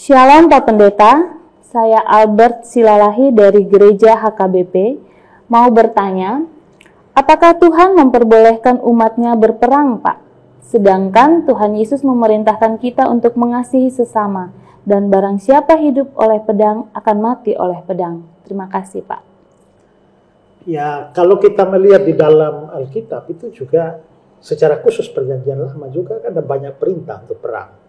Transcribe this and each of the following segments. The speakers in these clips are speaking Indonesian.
Shalom Pak Pendeta, saya Albert Silalahi dari Gereja HKBP mau bertanya, apakah Tuhan memperbolehkan umatnya berperang, Pak? Sedangkan Tuhan Yesus memerintahkan kita untuk mengasihi sesama, dan barang siapa hidup oleh pedang akan mati oleh pedang. Terima kasih, Pak. Ya, kalau kita melihat di dalam Alkitab itu juga secara khusus perjanjian lama juga ada banyak perintah untuk perang.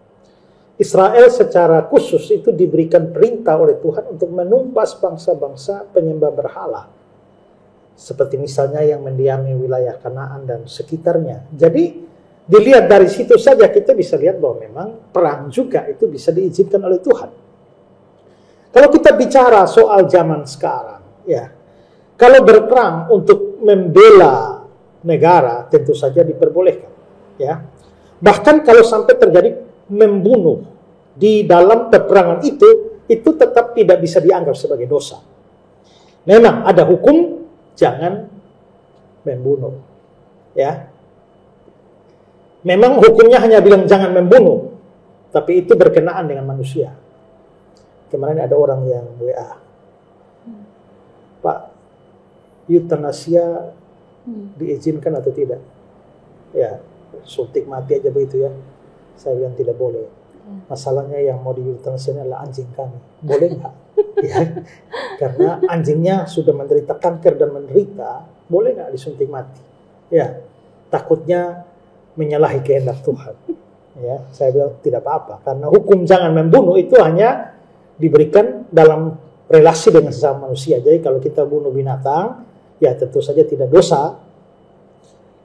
Israel secara khusus itu diberikan perintah oleh Tuhan untuk menumpas bangsa-bangsa penyembah berhala. Seperti misalnya yang mendiami wilayah Kanaan dan sekitarnya. Jadi dilihat dari situ saja kita bisa lihat bahwa memang perang juga itu bisa diizinkan oleh Tuhan. Kalau kita bicara soal zaman sekarang, ya, kalau berperang untuk membela negara tentu saja diperbolehkan, ya. Bahkan kalau sampai terjadi membunuh di dalam peperangan itu tetap tidak bisa dianggap sebagai dosa. Memang ada hukum jangan membunuh, ya. Memang hukumnya hanya bilang jangan membunuh, tapi itu berkenaan dengan manusia. Kemarin ada orang yang WA, Pak, eutanasia diizinkan atau tidak? Ya, suntik mati aja begitu ya. Saya bilang tidak boleh. Masalahnya yang mau dieutanasikan adalah anjing kami. Boleh nggak? Ya, karena anjingnya sudah menderita kanker dan menderita, boleh nggak disuntik mati? Ya, takutnya menyalahi kehendak Tuhan. Ya, saya bilang tidak apa-apa. Karena hukum jangan membunuh itu hanya diberikan dalam relasi dengan sesama manusia. Jadi kalau kita bunuh binatang, ya tentu saja tidak dosa,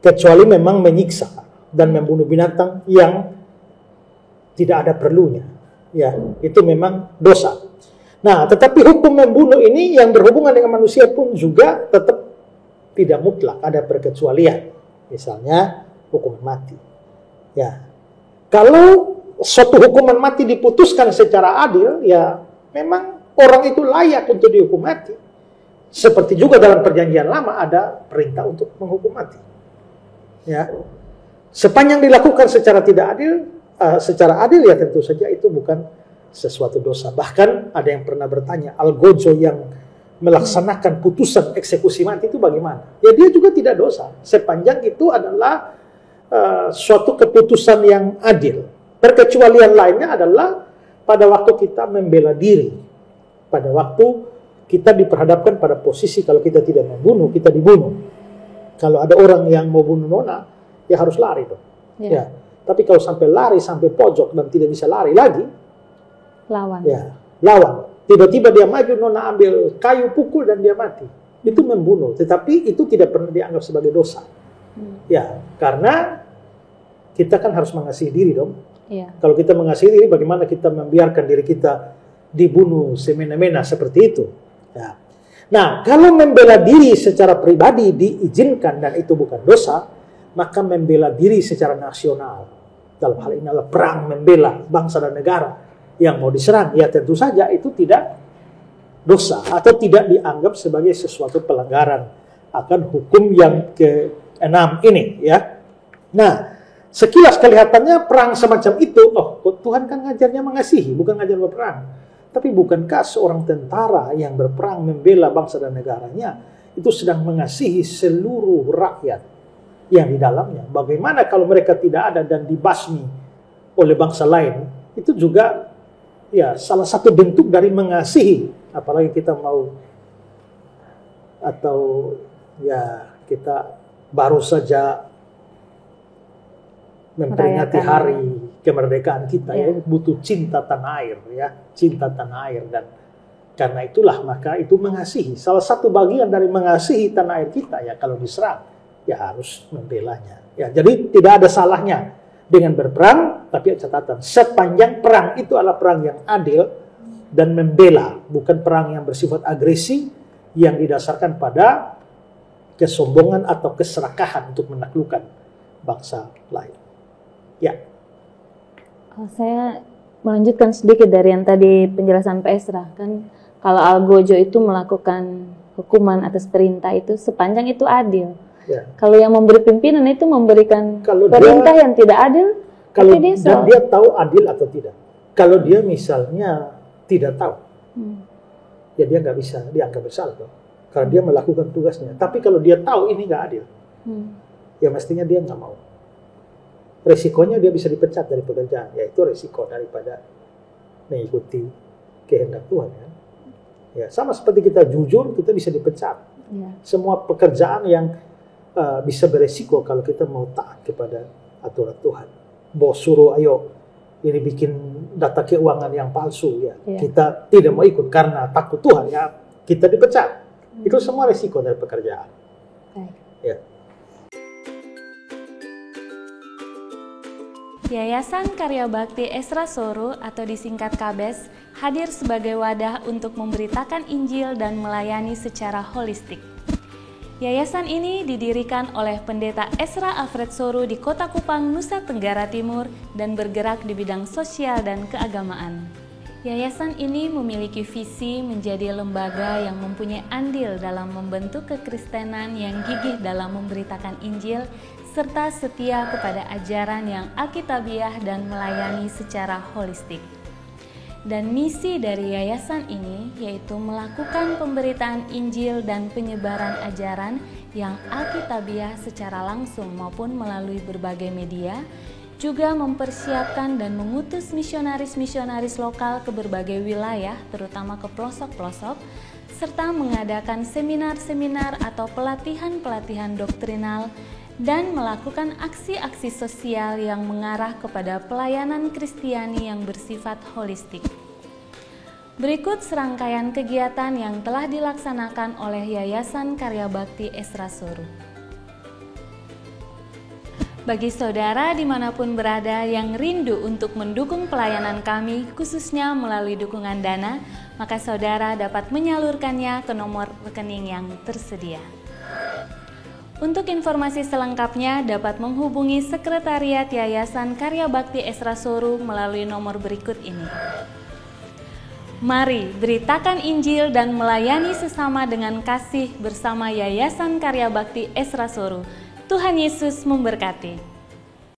kecuali memang menyiksa dan membunuh binatang yang tidak ada perlunya, ya itu memang dosa. Nah, tetapi hukum membunuh ini yang berhubungan dengan manusia pun juga tetap tidak mutlak, ada perkecualian. Misalnya hukuman mati. Ya, kalau suatu hukuman mati diputuskan secara adil, ya memang orang itu layak untuk dihukum mati. Seperti juga dalam perjanjian lama ada perintah untuk menghukum mati. Ya, sepanjang dilakukan secara tidak adil. Secara adil ya tentu saja itu bukan sesuatu dosa. Bahkan ada yang pernah bertanya, algojo yang melaksanakan putusan eksekusi mati itu bagaimana? Ya dia juga tidak dosa, sepanjang itu adalah suatu keputusan yang adil. Perkecualian lainnya adalah pada waktu kita membela diri, pada waktu kita diperhadapkan pada posisi kalau kita tidak membunuh, kita dibunuh. Kalau ada orang yang mau bunuh Nona, ya harus lari dong. Ya. Tapi kalau sampai lari sampai pojok dan tidak bisa lari lagi, lawan. Ya, lawan. Tiba-tiba dia maju, Nona ambil kayu pukul dan dia mati. Itu membunuh, tetapi itu tidak pernah dianggap sebagai dosa. Ya, karena kita kan harus mengasihi diri dong. Ya. Kalau kita mengasihi diri, bagaimana kita membiarkan diri kita dibunuh semena-mena seperti itu? Ya. Nah, kalau membela diri secara pribadi diizinkan dan itu bukan dosa, maka membela diri secara nasional, dalam hal ini adalah perang membela bangsa dan negara yang mau diserang, ya tentu saja itu tidak dosa atau tidak dianggap sebagai sesuatu pelanggaran akan hukum yang ke-6 ini, ya. Nah, sekilas kelihatannya perang semacam itu, Tuhan kan ngajarnya mengasihi, bukan ngajar berperang. Tapi bukankah seorang tentara yang berperang membela bangsa dan negaranya itu sedang mengasihi seluruh rakyat yang di dalamnya? Bagaimana kalau mereka tidak ada dan dibasmi oleh bangsa lain? Itu juga ya salah satu bentuk dari mengasihi. Apalagi kita mau atau ya kita baru saja memperingati hari kemerdekaan kita, ya butuh cinta tanah air, ya cinta tanah air, dan karena itulah maka itu mengasihi. Salah satu bagian dari mengasihi tanah air kita ya kalau diserang ya harus membelanya. Ya, jadi tidak ada salahnya dengan berperang, tapi catatan sepanjang perang itu adalah perang yang adil dan membela, bukan perang yang bersifat agresi yang didasarkan pada kesombongan atau keserakahan untuk menaklukkan bangsa lain. Ya. Saya melanjutkan sedikit dari yang tadi penjelasan Pak Esra, kan kalau algojo itu melakukan hukuman atas perintah itu sepanjang itu adil. Ya. Kalau yang memberi pimpinan itu memberikan perintah yang tidak adil, dan dia tahu adil atau tidak. Kalau dia misalnya tidak tahu, ya dia nggak bisa dianggap bersalah dong. Karena dia melakukan tugasnya. Tapi kalau dia tahu ini nggak adil, ya mestinya dia nggak mau. Resikonya dia bisa dipecat dari pekerjaan, yaitu resiko daripada mengikuti kehendak Tuhan. Ya, sama seperti kita jujur, kita bisa dipecat. Semua pekerjaan yang bisa beresiko kalau kita mau taat kepada aturan Tuhan. Bos suruh, ayo ini bikin data keuangan yang palsu, ya kita tidak mau ikut karena takut Tuhan, ya kita dipecat. Itu semua resiko dari pekerjaan. Ya. Yayasan Karya Bakti Esra Soru atau disingkat KABES hadir sebagai wadah untuk memberitakan Injil dan melayani secara holistik. Yayasan ini didirikan oleh Pendeta Esra Alfred Soru di Kota Kupang, Nusa Tenggara Timur dan bergerak di bidang sosial dan keagamaan. Yayasan ini memiliki visi menjadi lembaga yang mempunyai andil dalam membentuk kekristenan yang gigih dalam memberitakan Injil serta setia kepada ajaran yang alkitabiah dan melayani secara holistik. Dan misi dari yayasan ini yaitu melakukan pemberitaan Injil dan penyebaran ajaran yang alkitabiah secara langsung maupun melalui berbagai media, juga mempersiapkan dan mengutus misionaris-misionaris lokal ke berbagai wilayah, terutama ke pelosok-pelosok, serta mengadakan seminar-seminar atau pelatihan-pelatihan doktrinal, dan melakukan aksi-aksi sosial yang mengarah kepada pelayanan Kristiani yang bersifat holistik. Berikut serangkaian kegiatan yang telah dilaksanakan oleh Yayasan Karya Bakti Esra Soru. Bagi saudara dimanapun berada yang rindu untuk mendukung pelayanan kami, khususnya melalui dukungan dana, maka saudara dapat menyalurkannya ke nomor rekening yang tersedia. Untuk informasi selengkapnya dapat menghubungi Sekretariat Yayasan Karya Bakti Esra Soru melalui nomor berikut ini. Mari beritakan Injil dan melayani sesama dengan kasih bersama Yayasan Karya Bakti Esra Soru. Tuhan Yesus memberkati.